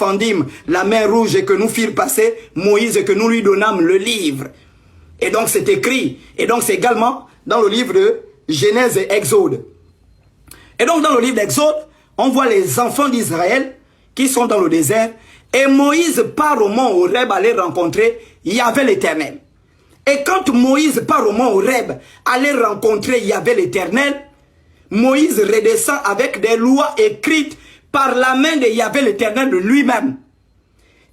fendîmes la mer rouge et que nous firent passer Moïse et que nous lui donnâmes le livre. Et donc c'est écrit. Et donc c'est également dans le livre de Genèse et Exode. Et donc dans le livre d'Exode, on voit les enfants d'Israël qui sont dans le désert. Et Moïse part au mont Horeb aller rencontrer Yahvé l'Éternel. Et quand Moïse part au mont Horeb aller rencontrer Yahvé l'Éternel, Moïse redescend avec des lois écrites par la main de Yahvé l'Éternel de lui-même.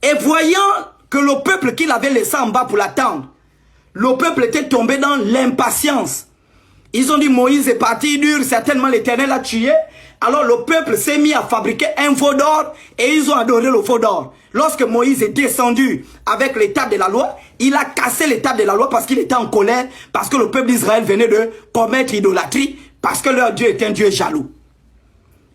Et voyant que le peuple qu'il avait laissé en bas pour l'attendre, le peuple était tombé dans l'impatience. Ils ont dit Moïse est parti dur, certainement l'Éternel a tué. Alors le peuple s'est mis à fabriquer un veau d'or et ils ont adoré le veau d'or. Lorsque Moïse est descendu avec les tables de la loi, il a cassé les tables de la loi parce qu'il était en colère, parce que le peuple d'Israël venait de commettre idolâtrie, parce que leur Dieu est un Dieu jaloux.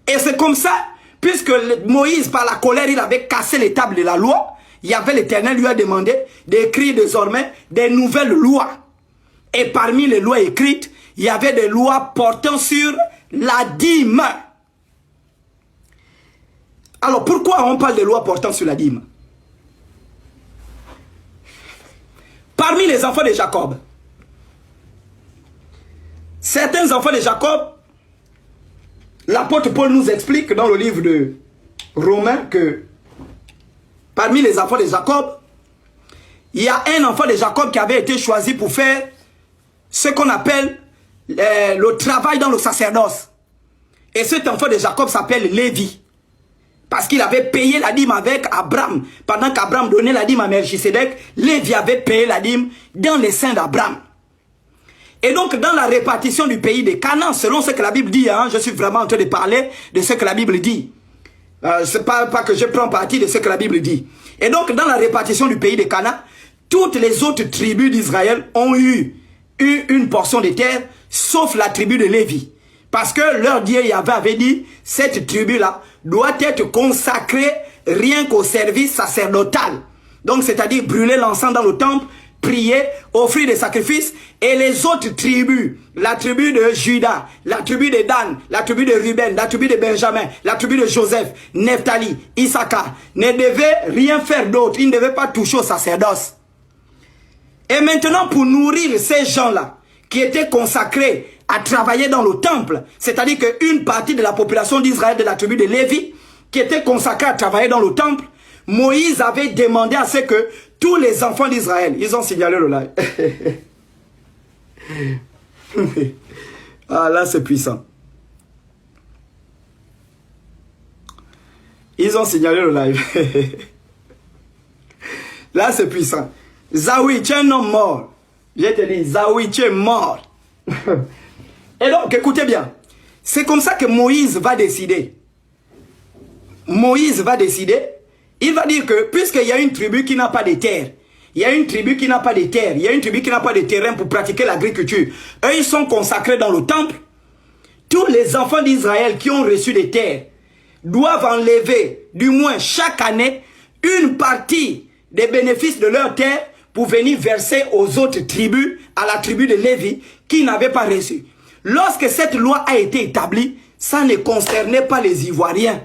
Et c'est comme ça, puisque Moïse par la colère, il avait cassé les tables de la loi, Yahvé l'Éternel lui a demandé d'écrire désormais des nouvelles lois. Et parmi les lois écrites, il y avait des lois portant sur la dîme. Alors pourquoi on parle des lois portant sur la dîme? Parmi les enfants de Jacob, certains enfants de Jacob, l'apôtre Paul nous explique dans le livre de Romains que parmi les enfants de Jacob, il y a un enfant de Jacob qui avait été choisi pour faire ce qu'on appelle le travail dans le sacerdoce. Et cet enfant de Jacob s'appelle Lévi. Parce qu'il avait payé la dîme avec Abraham. Pendant qu'Abraham donnait la dîme à Melchisedec, Lévi avait payé la dîme dans les seins d'Abraham. Et donc dans la répartition du pays de Canaan, selon ce que la Bible dit, hein, je suis vraiment en train de parler de ce que la Bible dit. C'est pas que je prends parti de ce que la Bible dit. Et donc dans la répartition du pays de Canaan, toutes les autres tribus d'Israël ont eu une portion de terre, sauf la tribu de Lévi. Parce que leur Dieu Yahvé avait dit, cette tribu-là doit être consacrée rien qu'au service sacerdotal. Donc c'est-à-dire brûler l'encens dans le temple, prier, offrir des sacrifices. Et les autres tribus, la tribu de Juda, la tribu de Dan, la tribu de Ruben, la tribu de Benjamin, la tribu de Joseph, Nephtali, Issachar, ne devaient rien faire d'autre. Ils ne devaient pas toucher au sacerdoce. Et maintenant, pour nourrir ces gens-là, qui étaient consacrés à travailler dans le temple, c'est-à-dire qu'une partie de la population d'Israël, de la tribu de Lévi, qui était consacrée à travailler dans le temple, Moïse avait demandé à ce que tous les enfants d'Israël, ils ont signalé le live. Ah là c'est puissant. Ils ont signalé le live. Là c'est puissant. Zawi, tu es un homme mort. Je te dis, Zawi, tu es mort. Et donc, écoutez bien. C'est comme ça que Moïse va décider. Moïse va décider. Il va dire que, puisqu'il y a une tribu qui n'a pas de terre, il y a une tribu qui n'a pas de terre, il y a une tribu qui n'a pas de terrain pour pratiquer l'agriculture. Eux, ils sont consacrés dans le temple. Tous les enfants d'Israël qui ont reçu des terres doivent enlever, du moins chaque année, une partie des bénéfices de leur terre pour venir verser aux autres tribus, à la tribu de Lévi, qui n'avaient pas reçu. Lorsque cette loi a été établie, ça ne concernait pas les Ivoiriens.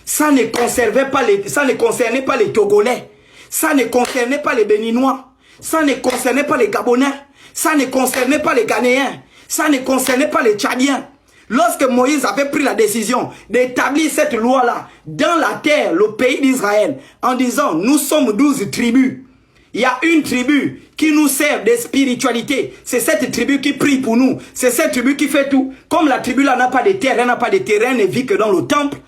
Ça ne concernait pas les Togolais. Ça ne concernait pas les Béninois. Ça ne concernait pas les Gabonais. Ça ne concernait pas les Ghanéens. Ça ne concernait pas les Tchadiens. Lorsque Moïse avait pris la décision d'établir cette loi-là dans la terre, le pays d'Israël, en disant, nous sommes 12 tribus. Il y a une tribu qui nous sert de spiritualité. C'est cette tribu qui prie pour nous. C'est cette tribu qui fait tout. Comme la tribu là n'a pas de terre, elle n'a pas de terrain, elle ne vit que dans le temple.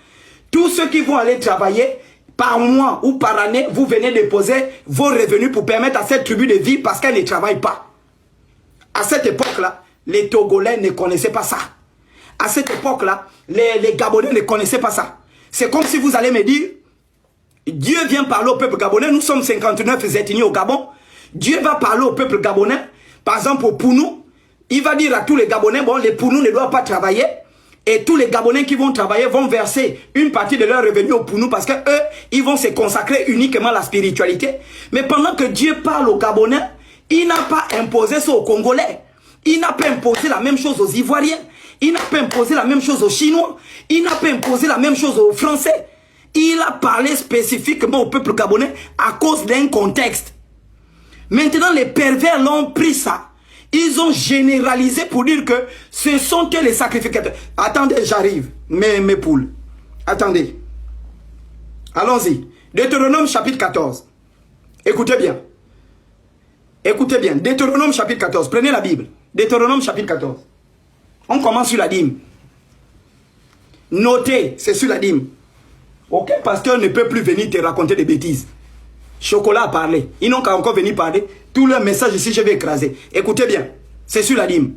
Tous ceux qui vont aller travailler, par mois ou par année, vous venez déposer vos revenus pour permettre à cette tribu de vivre parce qu'elle ne travaille pas. À cette époque-là, les Togolais ne connaissaient pas ça. À cette époque-là, les Gabonais ne connaissaient pas ça. C'est comme si vous allez me dire, Dieu vient parler au peuple gabonais. Nous sommes 59 ethnies au Gabon. Dieu va parler au peuple gabonais. Par exemple, au Pounou, il va dire à tous les Gabonais, bon, les Pounou ne doivent pas travailler. Et tous les Gabonais qui vont travailler vont verser une partie de leur revenu au Pounou parce que eux, ils vont se consacrer uniquement à la spiritualité. Mais pendant que Dieu parle aux Gabonais, il n'a pas imposé ça aux Congolais. Il n'a pas imposé la même chose aux Ivoiriens. Il n'a pas imposé la même chose aux Chinois. Il n'a pas imposé la même chose aux Français. Il a parlé spécifiquement au peuple gabonais à cause d'un contexte. Maintenant, les pervers l'ont pris ça. Ils ont généralisé pour dire que ce sont que les sacrificateurs. Attendez, j'arrive, mes poules. Attendez. Allons-y. Deutéronome chapitre 14. Écoutez bien. Écoutez bien. Deutéronome chapitre 14. Prenez la Bible. Deutéronome chapitre 14. On commence sur la dîme. Notez, c'est sur la dîme. Aucun pasteur ne peut plus venir te raconter des bêtises. Chocolat a parlé. Ils n'ont qu'à encore venir parler. Tout leur message ici, je vais écraser. Écoutez bien. C'est sur la dîme.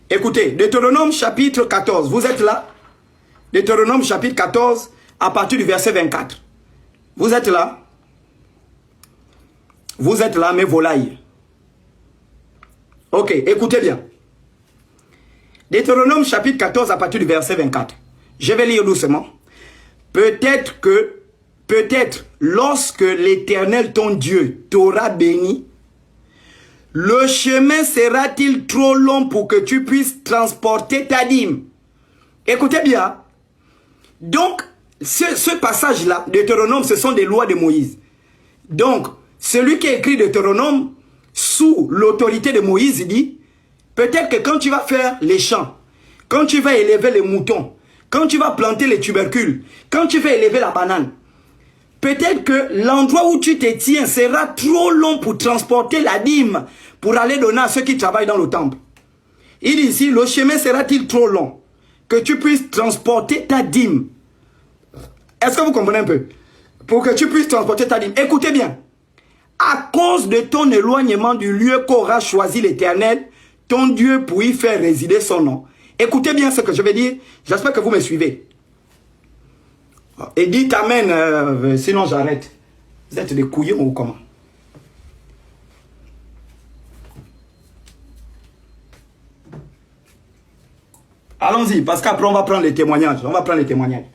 Écoutez. Deutéronome chapitre 14. Vous êtes là? Deutéronome chapitre 14 à partir du verset 24. Vous êtes là? Vous êtes là, mes volailles. Ok, écoutez bien. Deutéronome chapitre 14 à partir du verset 24. Je vais lire doucement. Peut-être lorsque l'Éternel ton Dieu t'aura béni, le chemin sera-t-il trop long pour que tu puisses transporter ta dîme? Écoutez bien. Donc, ce passage-là, Deutéronome, ce sont des lois de Moïse. Donc, celui qui a écrit Deutéronome, sous l'autorité de Moïse, il dit, peut-être que quand tu vas faire les champs, quand tu vas élever les moutons, quand tu vas planter les tubercules, quand tu vas élever la banane, peut-être que l'endroit où tu te tiens sera trop long pour transporter la dîme, pour aller donner à ceux qui travaillent dans le temple. Il dit ici, le chemin sera-t-il trop long que tu puisses transporter ta dîme? Est-ce que vous comprenez un peu? Pour que tu puisses transporter ta dîme. Écoutez bien. À cause de ton éloignement du lieu qu'aura choisi l'Éternel, ton Dieu pour y faire résider son nom. Écoutez bien ce que je vais dire. J'espère que vous me suivez. Et dites amen, sinon j'arrête. Vous êtes des couillons ou comment? Allons-y, parce qu'après on va prendre les témoignages. On va prendre les témoignages.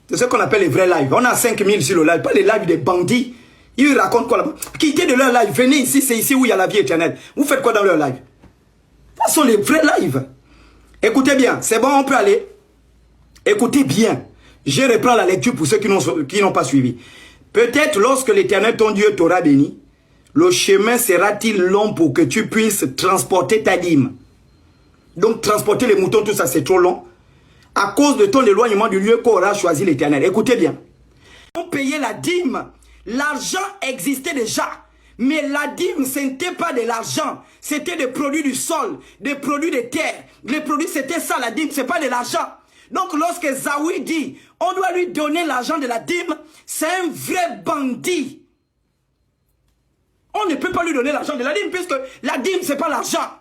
C'est ce qu'on appelle les vrais lives. On a 5000 sur le live, pas les lives des bandits. Ils racontent quoi là-bas? Quittez de leur live, venez ici, c'est ici où il y a la vie éternelle. Vous faites quoi dans leur live? Ce sont les vrais lives. Écoutez bien, c'est bon, on peut aller. Écoutez bien. Je reprends la lecture pour ceux qui n'ont pas suivi. Peut-être lorsque l'Éternel ton Dieu t'aura béni, le chemin sera-t-il long pour que tu puisses transporter ta dîme? Donc transporter les moutons, tout ça c'est trop long. À cause de ton éloignement du lieu qu'aura choisi l'Éternel. Écoutez bien. On payait la dîme. L'argent existait déjà. Mais la dîme, ce n'était pas de l'argent. C'était des produits du sol, des produits de terre. Les produits, c'était ça la dîme, ce n'est pas de l'argent. Donc lorsque Zawi dit, on doit lui donner l'argent de la dîme, c'est un vrai bandit. On ne peut pas lui donner l'argent de la dîme, puisque la dîme, ce n'est pas l'argent.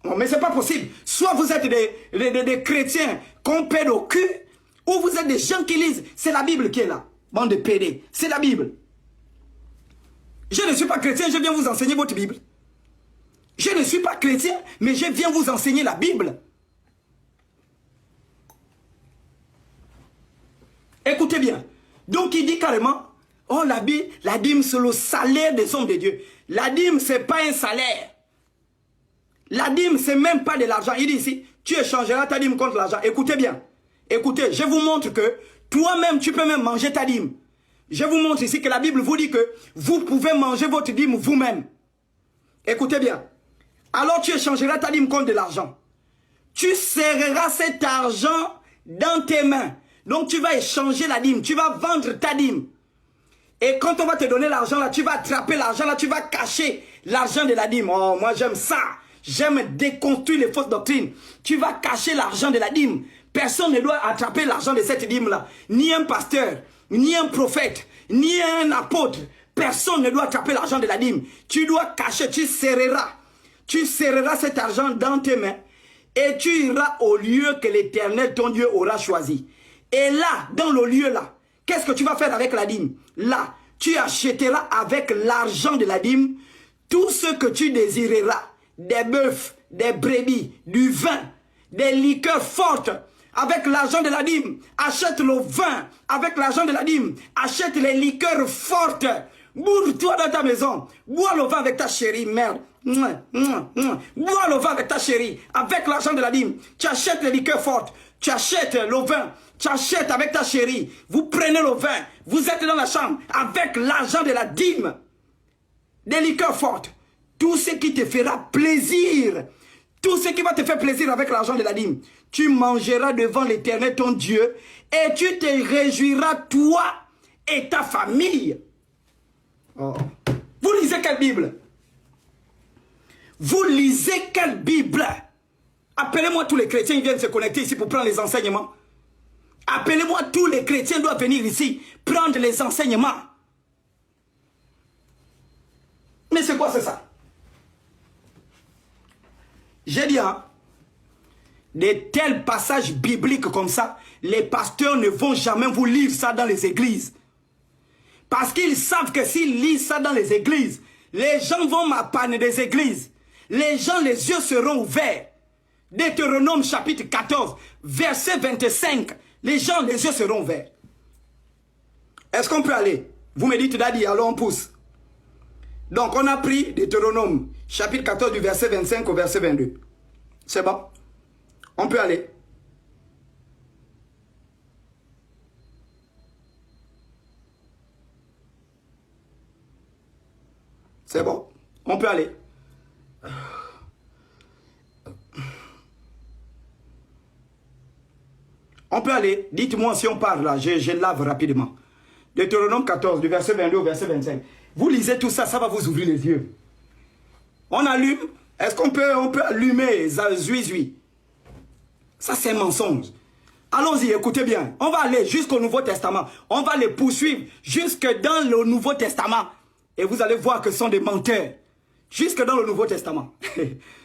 Non, mais c'est pas possible. Soit vous êtes des chrétiens qu'on pède au cul, ou vous êtes des gens qui lisent. C'est la Bible qui est là. Bande de pédés. C'est la Bible. Je ne suis pas chrétien, je viens vous enseigner votre Bible. Je ne suis pas chrétien, mais je viens vous enseigner la Bible. Écoutez bien. Donc il dit carrément, oh la dîme c'est le salaire des hommes de Dieu. La dîme c'est pas un salaire. La dîme, c'est même pas de l'argent. Il dit ici, tu échangeras ta dîme contre l'argent. Écoutez bien. Écoutez, je vous montre que toi-même, tu peux même manger ta dîme. Je vous montre ici que la Bible vous dit que vous pouvez manger votre dîme vous-même. Écoutez bien. Alors tu échangeras ta dîme contre de l'argent. Tu serreras cet argent dans tes mains. Donc tu vas échanger la dîme. Tu vas vendre ta dîme. Et quand on va te donner l'argent là, tu vas attraper l'argent là, tu vas cacher l'argent de la dîme. Oh, moi j'aime ça. J'aime déconstruire les fausses doctrines. Tu vas cacher l'argent de la dîme. Personne ne doit attraper l'argent de cette dîme-là. Ni un pasteur, ni un prophète, ni un apôtre. Personne ne doit attraper l'argent de la dîme. Tu dois cacher, tu serreras. Tu serreras cet argent dans tes mains. Et tu iras au lieu que l'Éternel, ton Dieu, aura choisi. Et là, dans le lieu-là, qu'est-ce que tu vas faire avec la dîme? Là, tu achèteras avec l'argent de la dîme tout ce que tu désireras. Des bœufs, des brebis, du vin, des liqueurs fortes. Avec l'argent de la dîme, achète le vin. Avec l'argent de la dîme, achète les liqueurs fortes. Bourre-toi dans ta maison. Bois le vin avec ta chérie, merde. Bois le vin avec ta chérie. Avec l'argent de la dîme. Tu achètes les liqueurs fortes. Tu achètes le vin. Tu achètes avec ta chérie. Vous prenez le vin. Vous êtes dans la chambre avec l'argent de la dîme. Des liqueurs fortes. Tout ce qui te fera plaisir. Tout ce qui va te faire plaisir avec l'argent de la dîme. Tu mangeras devant l'Éternel ton Dieu. Et tu te réjouiras toi et ta famille. Oh. Vous lisez quelle Bible? Vous lisez quelle Bible? Appelez-moi tous les chrétiens, ils viennent se connecter ici pour prendre les enseignements. Appelez-moi tous les chrétiens, doivent venir ici prendre les enseignements. Mais c'est quoi c'est ça? J'ai dit, hein, des tels passages bibliques comme ça, les pasteurs ne vont jamais vous lire ça dans les églises. Parce qu'ils savent que s'ils lisent ça dans les églises, les gens vont m'appaner des églises. Les gens, les yeux seront ouverts. Deutéronome chapitre 14, verset 25. Les gens, les yeux seront ouverts. Est-ce qu'on peut aller? Vous me dites, Daddy, alors on pousse. Donc, on a pris Deutéronome chapitre 14 du verset 25 au verset 22. C'est bon? On peut aller. C'est bon? On peut aller. On peut aller. Dites-moi si on parle là. Je lave rapidement. Deutéronome 14, du verset 22 au verset 25. Vous lisez tout ça, ça va vous ouvrir les yeux. On allume. Est-ce qu'on peut, allumer Zui? Ça, c'est un mensonge. Allons-y, écoutez bien. On va aller jusqu'au Nouveau Testament. On va les poursuivre jusque dans le Nouveau Testament. Et vous allez voir que ce sont des menteurs. Jusque dans le Nouveau Testament.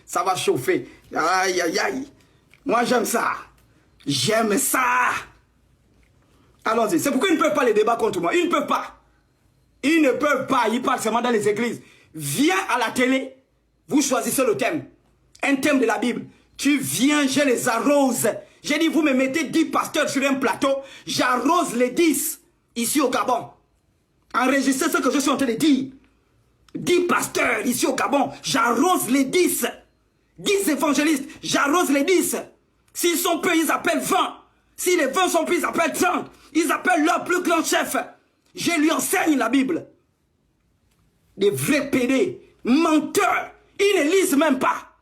Ça va chauffer. Aïe, aïe, aïe. Moi, j'aime ça. J'aime ça. Allons-y. C'est pourquoi ils ne peuvent pas les débats contre moi. Ils ne peuvent pas. Ils ne peuvent pas. Ils parlent seulement dans les églises. Viens à la télé. Vous choisissez le thème. Un thème de la Bible. Tu viens, je les arrose. J'ai dit, vous me mettez 10 pasteurs sur un plateau. J'arrose les 10 ici au Gabon. Enregistrez ce que je suis en train de dire. 10 pasteurs ici au Gabon. J'arrose les 10. 10 évangélistes. J'arrose les 10. S'ils sont peu, ils appellent 20. Si les 20 sont peu, ils appellent 30. Ils appellent leur plus grand chef. Je lui enseigne la Bible. Des vrais pédés, menteurs. Ils ne lisent même pas.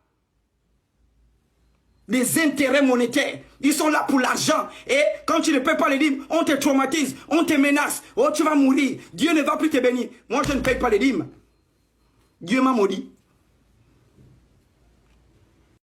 Des intérêts monétaires. Ils sont là pour l'argent. Et quand tu ne peux pas les dîmes, on te traumatise, on te menace. Oh, tu vas mourir. Dieu ne va plus te bénir. Moi, je ne paye pas les dîmes. Dieu m'a maudit.